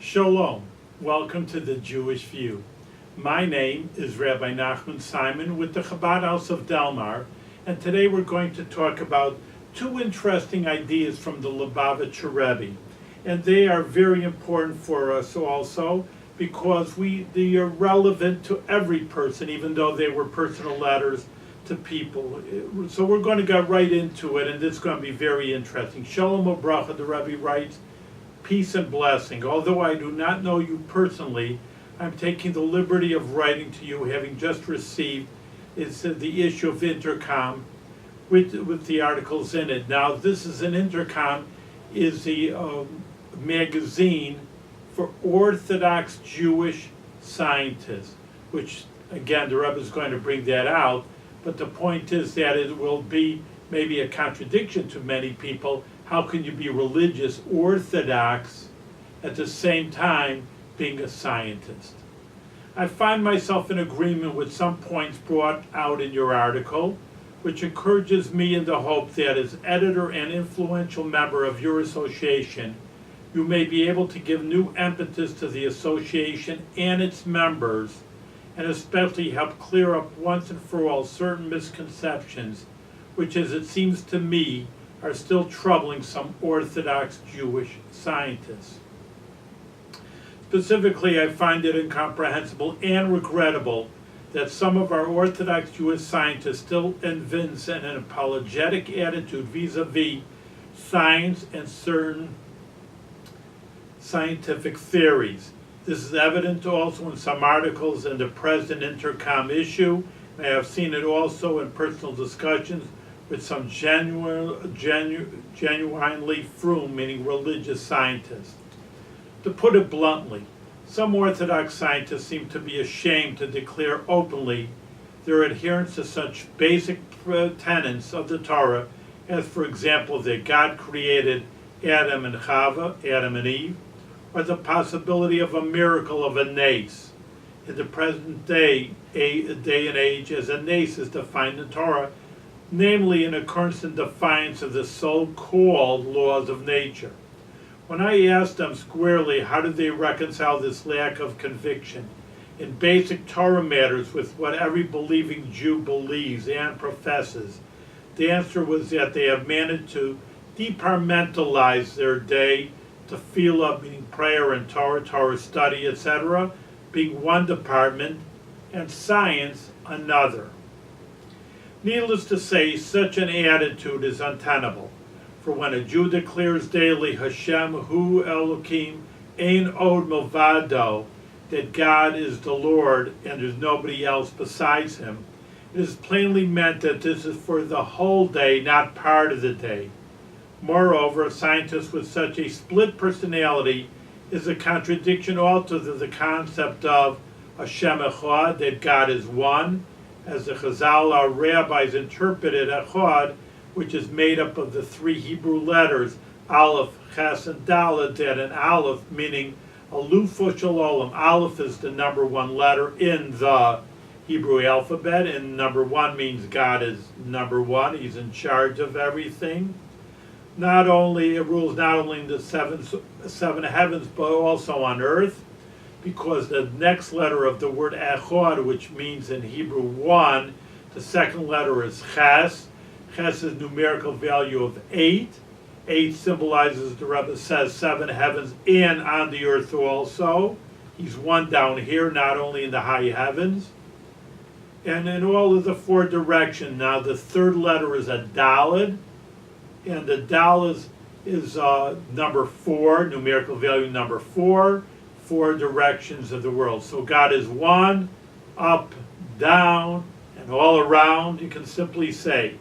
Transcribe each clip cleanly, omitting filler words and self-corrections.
Shalom. Welcome to the Jewish View. My name is Rabbi Nachman Simon with the Chabad House of Delmar, and today we're going to talk about two interesting ideas from the Lubavitcher Rebbe. And they are very important for us also because they are relevant to every person, even though they were personal letters to people. So we're going to go right into it, and it's going to be very interesting. Shalom Ubracha, the Rebbe writes, peace and blessing. Although I do not know you personally, I'm taking the liberty of writing to you, having just received the issue of Intercom with the articles in it. Now, this is an Intercom, is the magazine for Orthodox Jewish scientists, which, again, the Rebbe is going to bring that out, but the point is that it will be maybe a contradiction to many people. How can you be religious, Orthodox, at the same time being a scientist? I find myself in agreement with some points brought out in your article, which encourages me in the hope that as editor and influential member of your association, you may be able to give new impetus to the association and its members, and especially help clear up once and for all certain misconceptions, which, as it seems to me, are still troubling some Orthodox Jewish scientists. Specifically, I find it incomprehensible and regrettable that some of our Orthodox Jewish scientists still evince an apologetic attitude vis-a-vis science and certain scientific theories. This is evident also in some articles in the present Intercom issue. I have seen it also in personal discussions with some genuinely frum, meaning religious scientists. To put it bluntly, some Orthodox scientists seem to be ashamed to declare openly their adherence to such basic tenets of the Torah as, for example, that God created Adam and Chava, Adam and Eve, or the possibility of a miracle of a nace. In the present day and age, as a nace is defined in Torah, namely an occurrence in defiance of the so-called laws of nature. When I asked them squarely how did they reconcile this lack of conviction in basic Torah matters with what every believing Jew believes and professes, the answer was that they have managed to departmentalize their day, to tefillah, meaning prayer and Torah study, etc., being one department, and science another. Needless to say, such an attitude is untenable. For when a Jew declares daily, Hashem hu Elokim ein od milvado, that God is the Lord and there's nobody else besides him, it is plainly meant that this is for the whole day, not part of the day. Moreover, a scientist with such a split personality is a contradiction also to the concept of Hashem echad, that God is one, as the Chazal, our rabbis, interpreted echad, which is made up of the three Hebrew letters, Aleph, Ches, and Dalet, that an Aleph, meaning Alufo Shel Olam. Aleph is the number one letter in the Hebrew alphabet, and number one means God is number one. He's in charge of everything. It rules not only in the seven heavens, but also on earth, because the next letter of the word echad, which means in Hebrew one, the second letter is ches. Ches is numerical value of 8. 8 symbolizes, the Rebbe says, 7 heavens and on the earth also. He's one down here, not only in the high heavens. And in all of the 4 directions. Now the third letter is a Daled, and the Daled is number 4, numerical value number 4, 4 directions of the world. So God is one, up, down, and all around, you can simply say.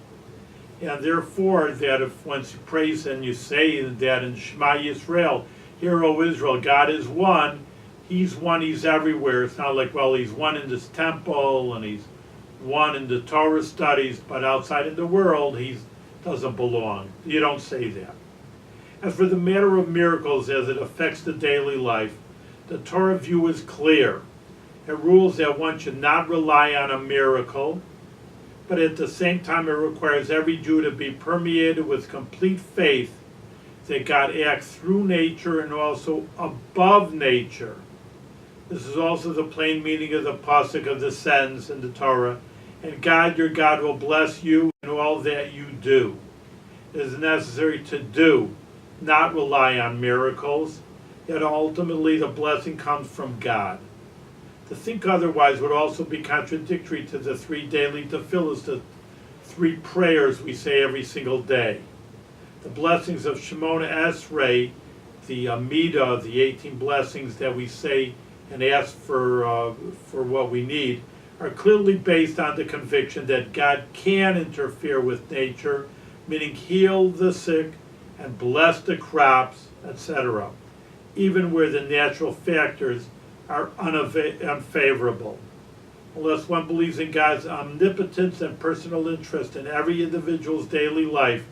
And therefore, that if once you praise and you say that in Shema Yisrael, Hear, O Israel, God is one, he's one, he's everywhere. It's not like, well, he's one in this temple and he's one in the Torah studies, but outside in the world, he doesn't belong. You don't say that. As for the matter of miracles as it affects the daily life, the Torah view is clear. It rules that one should not rely on a miracle, but at the same time it requires every Jew to be permeated with complete faith that God acts through nature and also above nature. This is also the plain meaning of the pasuk of the sentence in the Torah, and God your God will bless you in all that you do. It is necessary to do, not rely on miracles, yet ultimately the blessing comes from God. To think otherwise would also be contradictory to the 3 daily tefillahs, the 3 prayers we say every single day. The blessings of Shemona Esrei, the Amidah, the 18 blessings that we say and ask for what we need, are clearly based on the conviction that God can interfere with nature, meaning heal the sick and bless the crops, etc., even where the natural factors are unfavorable. Unless one believes in God's omnipotence and personal interest in every individual's daily life,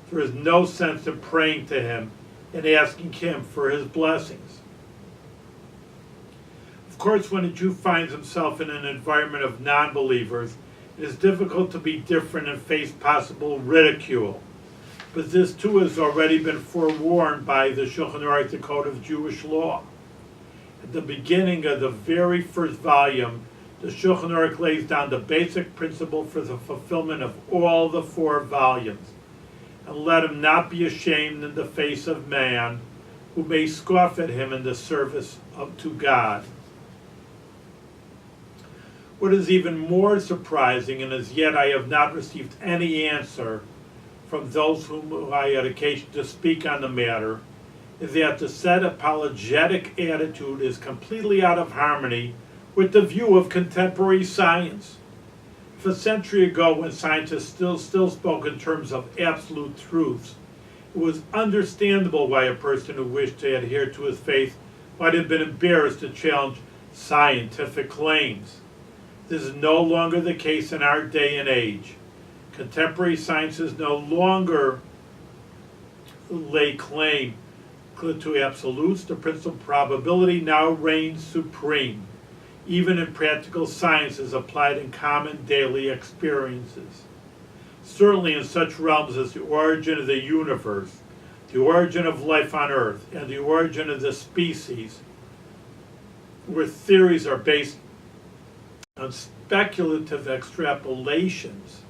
there is no sense in praying to Him and asking Him for His blessings. Of course, when a Jew finds himself in an environment of non-believers, it is difficult to be different and face possible ridicule. But this too has already been forewarned by the Shulchan Aruch, the Code of Jewish Law. At the beginning of the very first volume, the Shulchan Aruch lays down the basic principle for the fulfillment of all the 4 volumes. And let him not be ashamed in the face of man, who may scoff at him in the service to God. What is even more surprising, and as yet I have not received any answer from those whom I had occasion to speak on the matter, is that the said apologetic attitude is completely out of harmony with the view of contemporary science. If a century ago, when scientists still spoke in terms of absolute truths, it was understandable why a person who wished to adhere to his faith might have been embarrassed to challenge scientific claims. This is no longer the case in our day and age. Contemporary sciences no longer lay claim to absolutes. The principle of probability now reigns supreme, even in practical sciences applied in common daily experiences. Certainly in such realms as the origin of the universe, the origin of life on Earth, and the origin of the species, where theories are based on speculative extrapolations,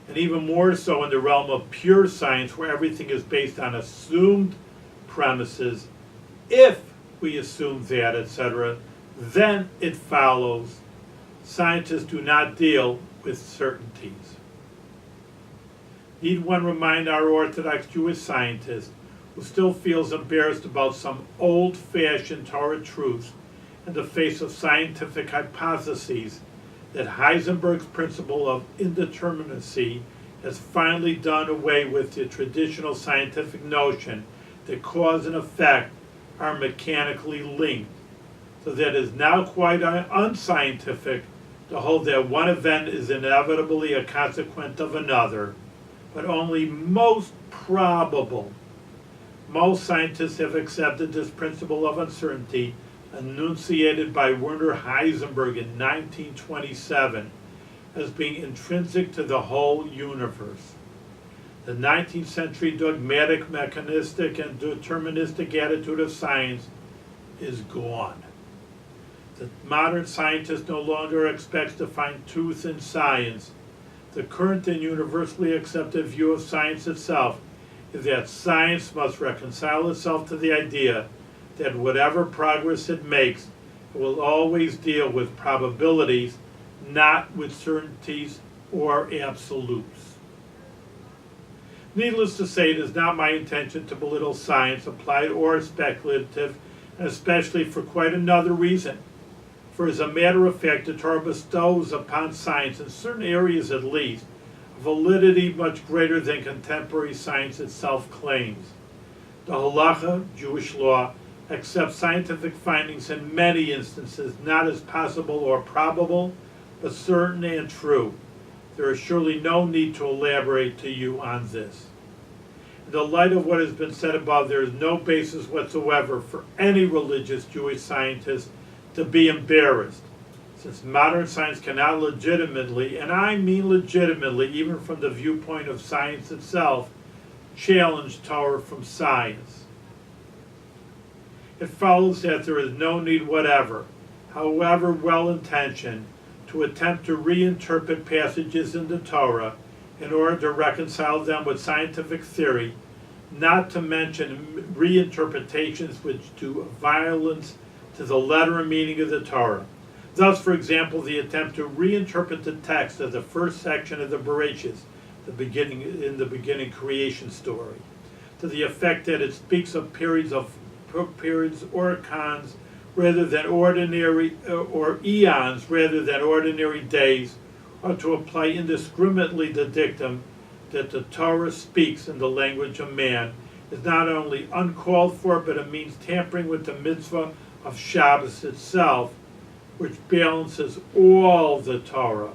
and even more so in the realm of pure science, where everything is based on assumed premises. If we assume that, etc., then it follows scientists do not deal with certainties. Need one remind our Orthodox Jewish scientist who still feels embarrassed about some old-fashioned Torah truths in the face of scientific hypotheses that Heisenberg's principle of indeterminacy has finally done away with the traditional scientific notion that cause and effect are mechanically linked, so that it is now quite unscientific to hold that one event is inevitably a consequence of another, but only most probable. Most scientists have accepted this principle of uncertainty enunciated by Werner Heisenberg in 1927 as being intrinsic to the whole universe. The 19th century dogmatic, mechanistic, and deterministic attitude of science is gone. The modern scientist no longer expects to find truth in science. The current and universally accepted view of science itself is that science must reconcile itself to the idea that whatever progress it makes, it will always deal with probabilities, not with certainties or absolutes. Needless to say, it is not my intention to belittle science, applied or speculative, and especially for quite another reason. For as a matter of fact, the Torah bestows upon science, in certain areas at least, a validity much greater than contemporary science itself claims. The halacha, Jewish law, accepts scientific findings in many instances not as possible or probable, but certain and true. There is surely no need to elaborate to you on this. In the light of what has been said above, there is no basis whatsoever for any religious Jewish scientist to be embarrassed, since modern science cannot legitimately, and I mean legitimately, even from the viewpoint of science itself, challenge Torah from science. It follows that there is no need whatever, however well-intentioned, to attempt to reinterpret passages in the Torah in order to reconcile them with scientific theory, not to mention reinterpretations which do violence to the letter and meaning of the Torah. Thus, for example, the attempt to reinterpret the text of the first section of the Bereshit, the beginning creation story, to the effect that it speaks of periods or eons rather than ordinary, or eons rather than ordinary days, or to apply indiscriminately the dictum that the Torah speaks in the language of man, is not only uncalled for, but it means tampering with the mitzvah of Shabbos itself, which balances all the Torah.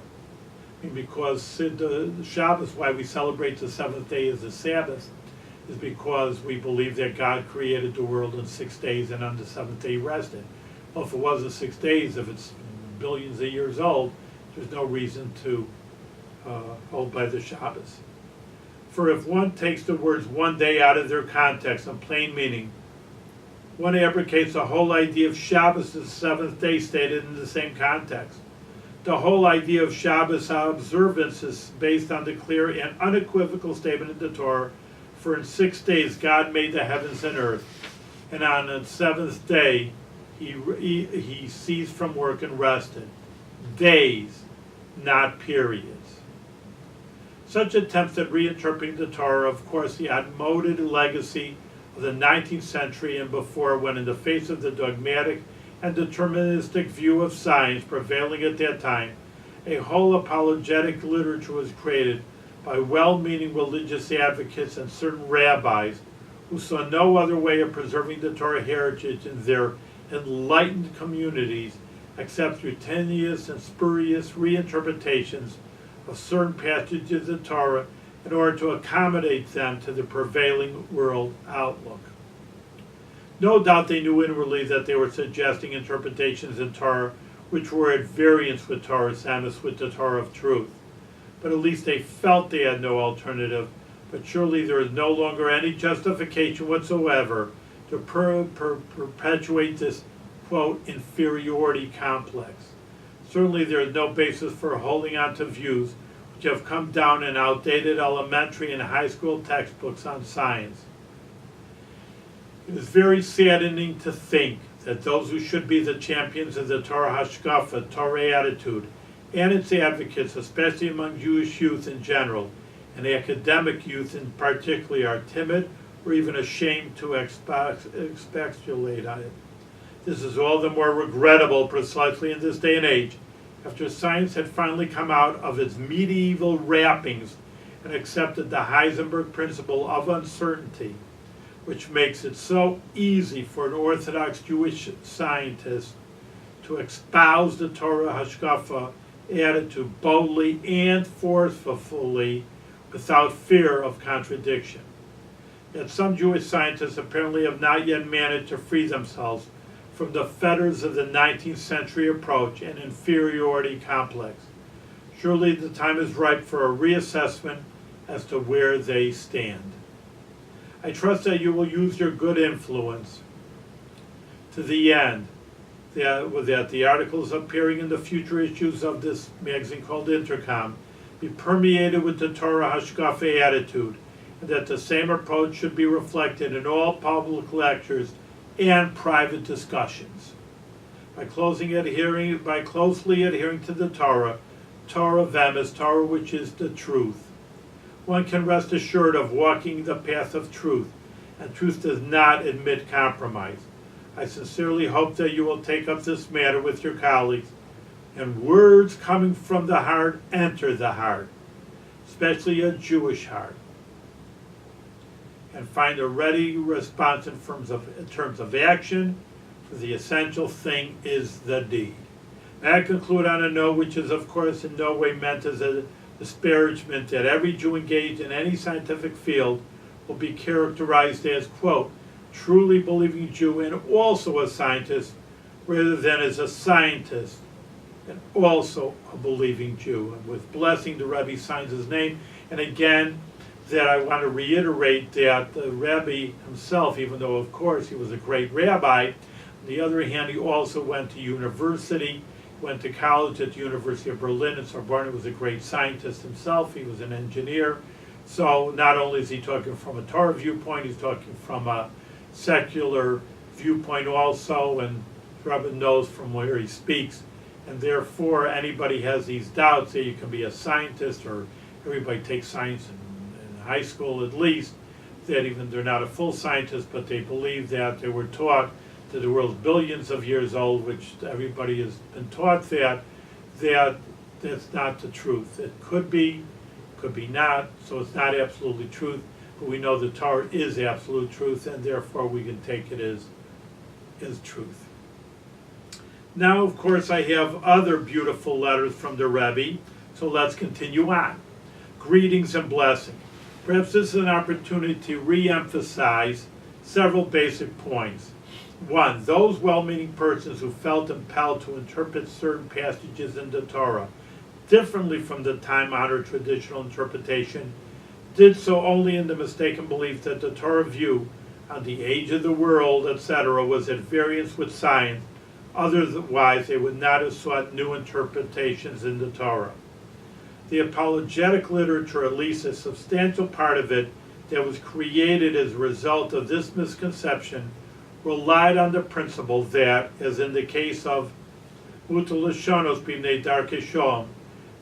Because the Shabbos, why we celebrate the seventh day as the Sabbath, is because we believe that God created the world in 6 days and on the seventh day he rested. Well, if it wasn't 6 days, if it's billions of years old, there's no reason to hold by the Shabbos. For if one takes the words one day out of their context and plain meaning, one abrogates the whole idea of Shabbos as the seventh day stated in the same context. The whole idea of Shabbos observance is based on the clear and unequivocal statement in the Torah, for in 6 days God made the heavens and earth, and on the seventh day he ceased from work and rested. Days, not periods. Such attempts at reinterpreting the Torah, of course, the outmoded legacy of the 19th century and before, when in the face of the dogmatic and deterministic view of science prevailing at that time, a whole apologetic literature was created by well-meaning religious advocates and certain rabbis who saw no other way of preserving the Torah heritage in their enlightened communities except through tenuous and spurious reinterpretations of certain passages of the Torah in order to accommodate them to the prevailing world outlook. No doubt they knew inwardly that they were suggesting interpretations in Torah which were at variance with Torah Samus, with the Torah of truth. But at least they felt they had no alternative, but surely there is no longer any justification whatsoever to perpetuate this, quote, inferiority complex. Certainly there is no basis for holding on to views which have come down in outdated elementary and high school textbooks on science. It is very saddening to think that those who should be the champions of the Torah Hashkafa, Torah attitude, and its advocates, especially among Jewish youth in general, and academic youth in particular, are timid or even ashamed to expostulate on it. This is all the more regrettable precisely in this day and age, after science had finally come out of its medieval wrappings and accepted the Heisenberg principle of uncertainty, which makes it so easy for an Orthodox Jewish scientist to espouse the Torah Hashkafa attitude boldly and forcefully without fear of contradiction. Yet some Jewish scientists apparently have not yet managed to free themselves from the fetters of the 19th century approach and inferiority complex. Surely the time is ripe for a reassessment as to where they stand. I trust that you will use your good influence to the end, that the articles appearing in the future issues of this magazine called Intercom be permeated with the Torah Hashkafa attitude, and that the same approach should be reflected in all public lectures and private discussions. By closely adhering to the Torah, Torah Vemis, Torah which is the truth, one can rest assured of walking the path of truth, and truth does not admit compromise. I sincerely hope that you will take up this matter with your colleagues, and words coming from the heart enter the heart, especially a Jewish heart, and find a ready response in terms of action, for the essential thing is the deed. May I conclude on a note which is, of course, in no way meant as a disparagement that every Jew engaged in any scientific field will be characterized as, quote, truly believing Jew and also a scientist, rather than as a scientist and also a believing Jew. And with blessing, the Rebbe signs his name. And again, that I want to reiterate that the Rebbe himself, even though of course he was a great rabbi, on the other hand, he also went to university, went to college at the University of Berlin in Sorbonne. He was a great scientist himself. He was an engineer. So not only is he talking from a Torah viewpoint, he's talking from a secular viewpoint also, and Rebbe knows from where he speaks. And therefore, anybody has these doubts that you can be a scientist, or everybody takes science in high school at least, that even they're not a full scientist, but they believe that they were taught that the world's billions of years old, which everybody has been taught that's not the truth. It could be not, so it's not absolutely truth, but we know the Torah is absolute truth, and therefore we can take it as truth. Now, of course, I have other beautiful letters from the Rebbe, so let's continue on. Greetings and blessing. Perhaps this is an opportunity to re-emphasize several basic points. One, those well-meaning persons who felt impelled to interpret certain passages in the Torah differently from the time-honored traditional interpretation did so only in the mistaken belief that the Torah view on the age of the world, etc., was at variance with science. Otherwise, they would not have sought new interpretations in the Torah. The apologetic literature, at least a substantial part of it, that was created as a result of this misconception, relied on the principle that, as in the case of Utalashonos b'nei darkei shalom,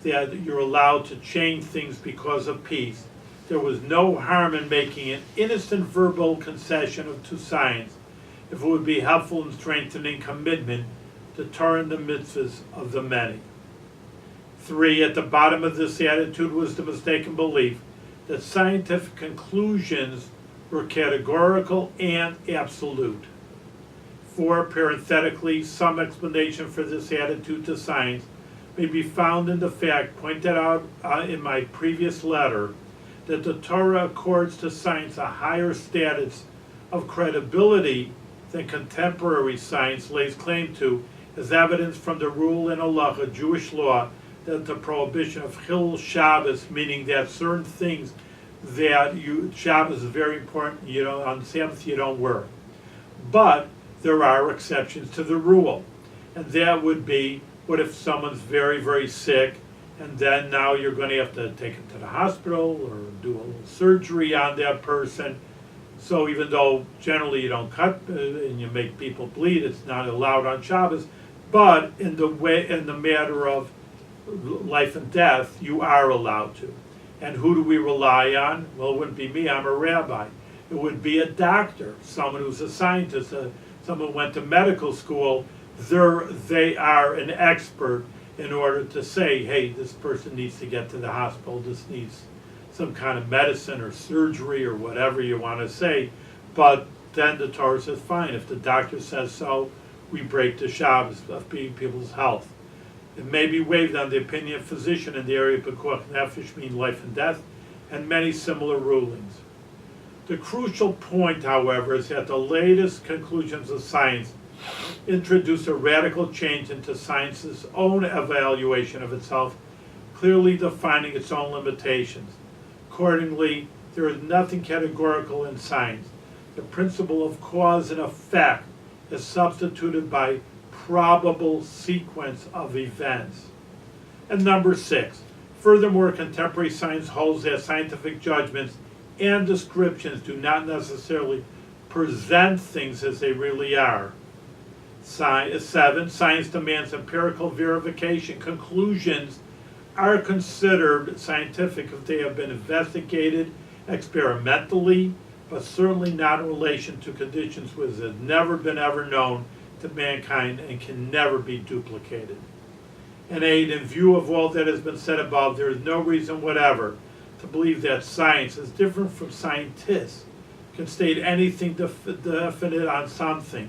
that you're allowed to change things because of peace, there was no harm in making an innocent verbal concession to science if it would be helpful in strengthening commitment to Torah and the mitzvahs of the many. 3, at the bottom of this attitude was the mistaken belief that scientific conclusions were categorical and absolute. 4, parenthetically, some explanation for this attitude to science may be found in the fact pointed out in my previous letter that the Torah accords to science a higher status of credibility than contemporary science lays claim to, as evidence from the rule in halacha, Jewish law, that the prohibition of Chil Shabbos, meaning that certain things that Shabbos is very important, on Sabbath you don't work. But there are exceptions to the rule, and that would be, what if someone's very, very sick, and then now you're going to have to take them to the hospital or do a little surgery on that person. So even though generally you don't cut and you make people bleed, it's not allowed on Shabbos, but in the matter of life and death, you are allowed to. And who do we rely on? Well, it wouldn't be me, I'm a rabbi. It would be a doctor, someone who's a scientist, someone who went to medical school. They are an expert in order to say, hey, this person needs to get to the hospital, this needs some kind of medicine or surgery or whatever you want to say. But then the Torah says, fine, if the doctor says so, we break the Shabbos of people's health. It may be waived on the opinion of physician in the area of Pekuach Nefesh, mean life and death, and many similar rulings. The crucial point, however, is that the latest conclusions of science introduce a radical change into science's own evaluation of itself, clearly defining its own limitations. Accordingly, there is nothing categorical in science. The principle of cause and effect is substituted by probable sequence of events. And number 6, furthermore, contemporary science holds that scientific judgments and descriptions do not necessarily present things as they really are. 7, science demands empirical verification. Conclusions are considered scientific if they have been investigated experimentally, but certainly not in relation to conditions which have never been ever known to mankind and can never be duplicated. And 8, in view of all that has been said above, there is no reason whatever to believe that science is different from scientists, can state anything definite on something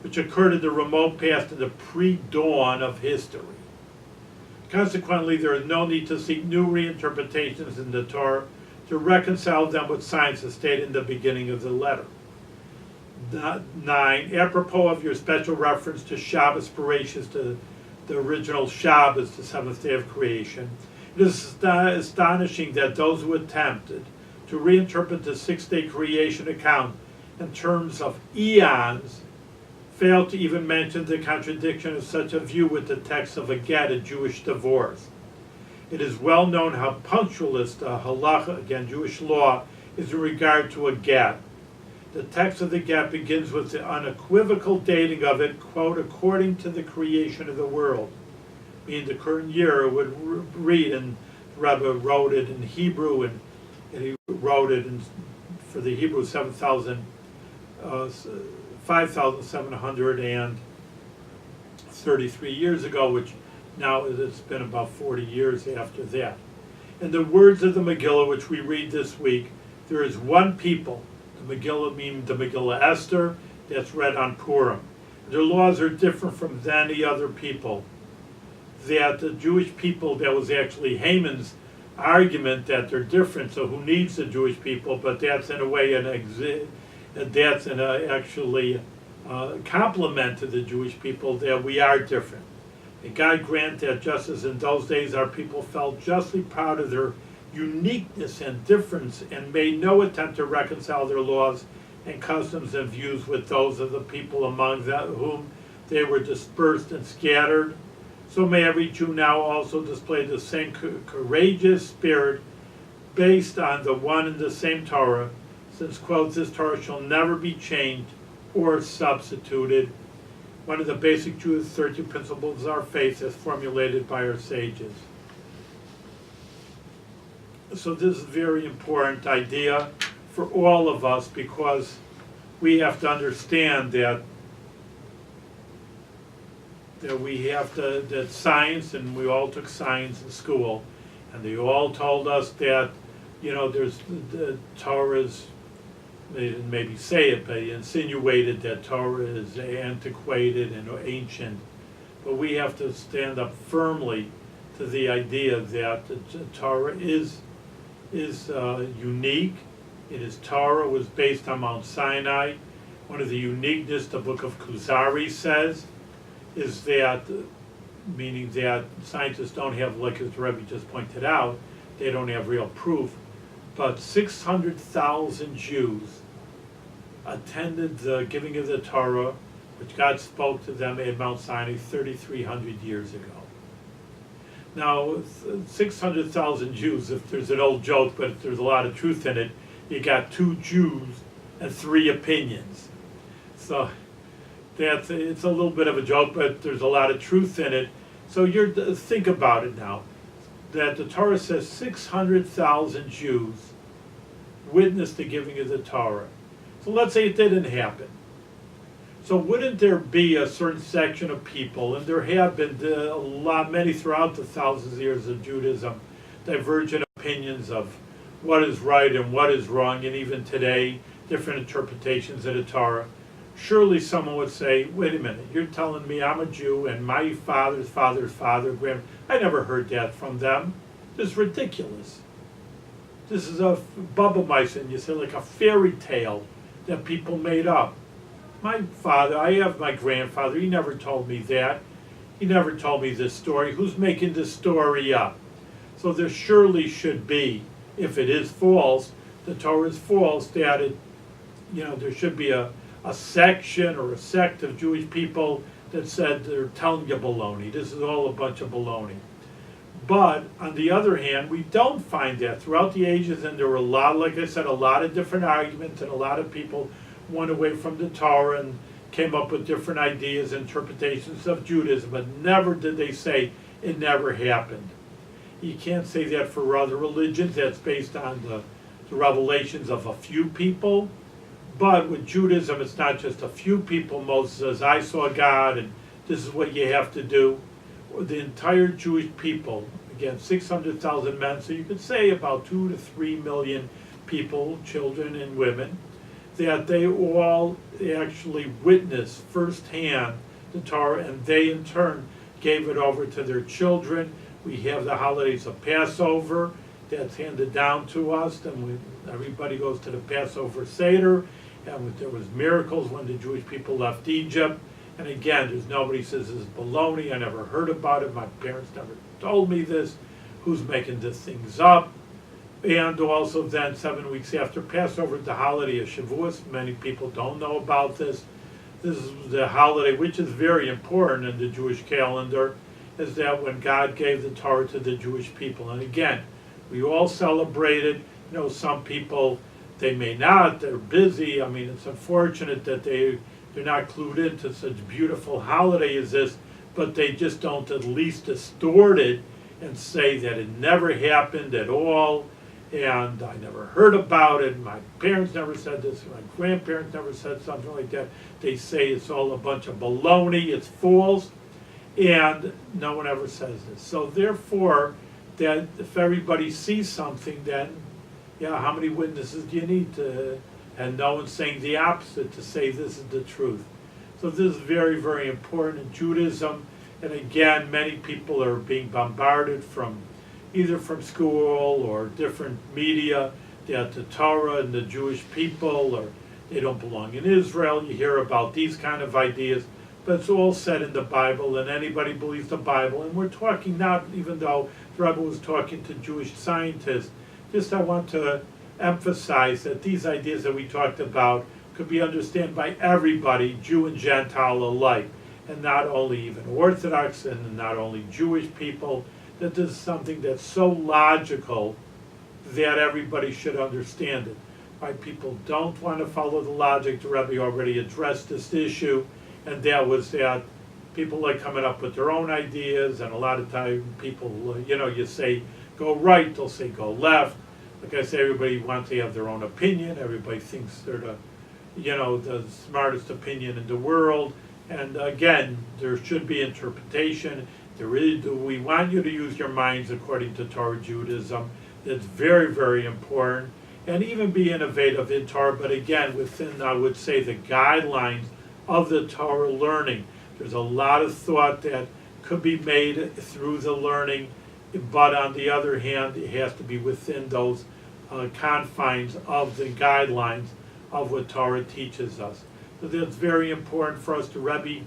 which occurred in the remote past in the pre-dawn of history. Consequently, there is no need to seek new reinterpretations in the Torah to reconcile them with science as stated in the beginning of the letter. 9, apropos of your special reference to Shabbos Bereshis, to the original Shabbos, the seventh day of creation, it is astonishing that those who attempted to reinterpret the six-day creation account in terms of eons fail to even mention the contradiction of such a view with the text of a get, a Jewish divorce. It is well known how punctualist halacha, again Jewish law, is in regard to a get. The text of the get begins with the unequivocal dating of it, quote, according to the creation of the world. Meaning the current year it would read, and the Rebbe wrote it in Hebrew, and he wrote it for the Hebrew 5,733 years ago, which now it's been about 40 years after that. In the words of the Megillah, which we read this week, there is one people. The Megillah means the Megillah Esther, that's read on Purim. Their laws are different from any other people. That the Jewish people, that was actually Haman's argument that they're different, so who needs the Jewish people, but that's in a way actually compliment to the Jewish people that we are different. And God grant that just as in those days our people felt justly proud of their uniqueness and difference and made no attempt to reconcile their laws and customs and views with those of the people among whom they were dispersed and scattered, so may every Jew now also display the same courageous spirit based on the one and the same Torah, since, quote, this Torah shall never be changed or substituted. One of the basic Jewish 13 principles of our faith as formulated by our sages. So this is a very important idea for all of us, because we have to understand that that science, and we all took science in school, and they all told us that, there's the Torah's, they didn't maybe say it, but they insinuated that Torah is antiquated and ancient. But we have to stand up firmly to the idea that the Torah is unique. It is Torah was based on Mount Sinai. One of the uniqueness the book of Kuzari says is that, meaning that scientists don't have, like as Rebbe just pointed out, they don't have real proof, but 600,000 Jews attended the giving of the Torah, which God spoke to them at Mount Sinai 3,300 years ago. Now, 600,000 Jews, if there's an old joke, but if there's a lot of truth in it, you got 2 Jews and 3 opinions. So it's a little bit of a joke, but there's a lot of truth in it. So think about it now, that the Torah says 600,000 Jews witnessed the giving of the Torah. So let's say it didn't happen. So wouldn't there be a certain section of people, and there have been many throughout the thousands of years of Judaism, divergent opinions of what is right and what is wrong, and even today, different interpretations of the Torah. Surely someone would say, wait a minute, you're telling me I'm a Jew and my father's father's father, I never heard that from them. This is ridiculous. This is a bubble mice, and you say like a fairy tale that people made up. My father, I have my grandfather, he never told me that. He never told me this story. Who's making this story up? So there surely should be, if it is false, the Torah is false, that there should be a section or a sect of Jewish people that said they're telling you baloney. This is all a bunch of baloney. But on the other hand, we don't find that throughout the ages, and there were like I said, a lot of different arguments, and a lot of people went away from the Torah and came up with different ideas, interpretations of Judaism, but never did they say it never happened. You can't say that for other religions. That's based on the revelations of a few people. But with Judaism, it's not just a few people. Moses says, I saw God, and this is what you have to do. The entire Jewish people, again, 600,000 men, so you could say about 2 to 3 million people, children and women, that they all actually witnessed firsthand the Torah, and they in turn gave it over to their children. We have the holidays of Passover that's handed down to us, and everybody goes to the Passover Seder, and there was miracles when the Jewish people left Egypt. And again, there's nobody says this is baloney, I never heard about it, my parents never told me this, who's making these things up? And also then 7 weeks after Passover, the holiday of Shavuos. Many people don't know about this. This is the holiday which is very important in the Jewish calendar, is that when God gave the Torah to the Jewish people. And again, we all celebrate it. You know, some people, they may not, they're busy. I mean, it's unfortunate that they're not clued into such beautiful holiday as this, but they just don't at least distort it and say that it never happened at all, and I never heard about it, my parents never said this, my grandparents never said something like that. They say it's all a bunch of baloney, it's false, and no one ever says this. So therefore, that if everybody sees something, then, yeah, how many witnesses do you need to, and no one's saying the opposite to say this is the truth. So this is very, very important in Judaism. And again, many people are being bombarded from either from school or different media that the Torah and the Jewish people, or they don't belong in Israel. You hear about these kind of ideas, but it's all said in the Bible, and anybody believes the Bible. And we're talking not, even though the Rebbe was talking to Jewish scientists, just I want to emphasize that these ideas that we talked about could be understood by everybody, Jew and Gentile alike, and not only even Orthodox and not only Jewish people, that this is something that's so logical that everybody should understand it. Why people don't want to follow the logic, the Rebbe already addressed this issue, and that was that people like coming up with their own ideas, and a lot of time people, you say go right, they'll say go left. Like I say, everybody wants to have their own opinion, everybody thinks they're the smartest opinion in the world. And again, there should be interpretation. We want you to use your minds according to Torah Judaism. It's very, very important. And even be innovative in Torah, but again, within, I would say, the guidelines of the Torah learning. There's a lot of thought that could be made through the learning, but on the other hand, it has to be within those confines of the guidelines of what Torah teaches us. So that's very important for us. The Rebbe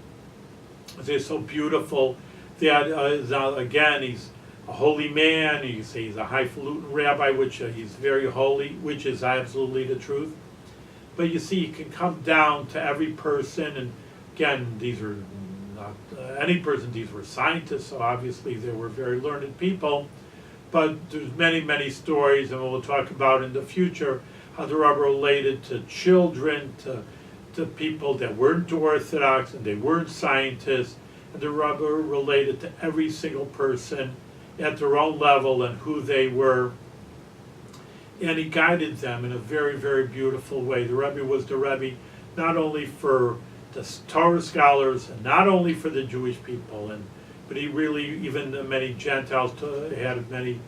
is so beautiful that, again, he's a holy man. You say he's a highfalutin rabbi, which he's very holy, which is absolutely the truth. But you see, it can come down to every person, and again, these are not any person, these were scientists, so obviously they were very learned people. But there's many, many stories, and we'll talk about in the future, how the Rebbe related to children, to people that weren't Orthodox and they weren't scientists, and the Rebbe related to every single person at their own level and who they were, and he guided them in a very, very beautiful way. The Rebbe was the Rebbe not only for the Torah scholars and not only for the Jewish people, but he really, even many Gentiles had many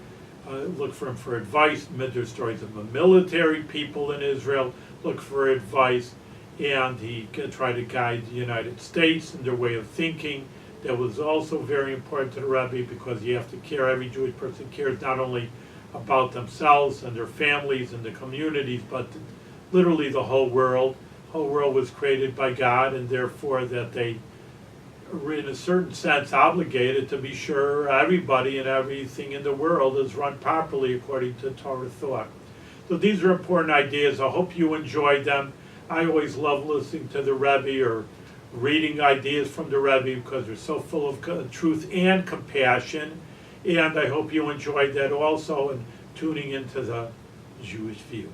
look for him for advice. There's stories of the military people in Israel look for advice, and he tried to guide the United States in their way of thinking. That was also very important to the Rebbe, because you have to care, every Jewish person cares not only about themselves and their families and the communities, but literally the whole world. The whole world was created by God, and therefore that they are in a certain sense obligated to be sure everybody and everything in the world is run properly according to Torah thought. So these are important ideas. I hope you enjoyed them. I always love listening to the Rebbe or reading ideas from the Rebbe, because they're so full of truth and compassion. And I hope you enjoyed that also, and tuning into the Jewish View.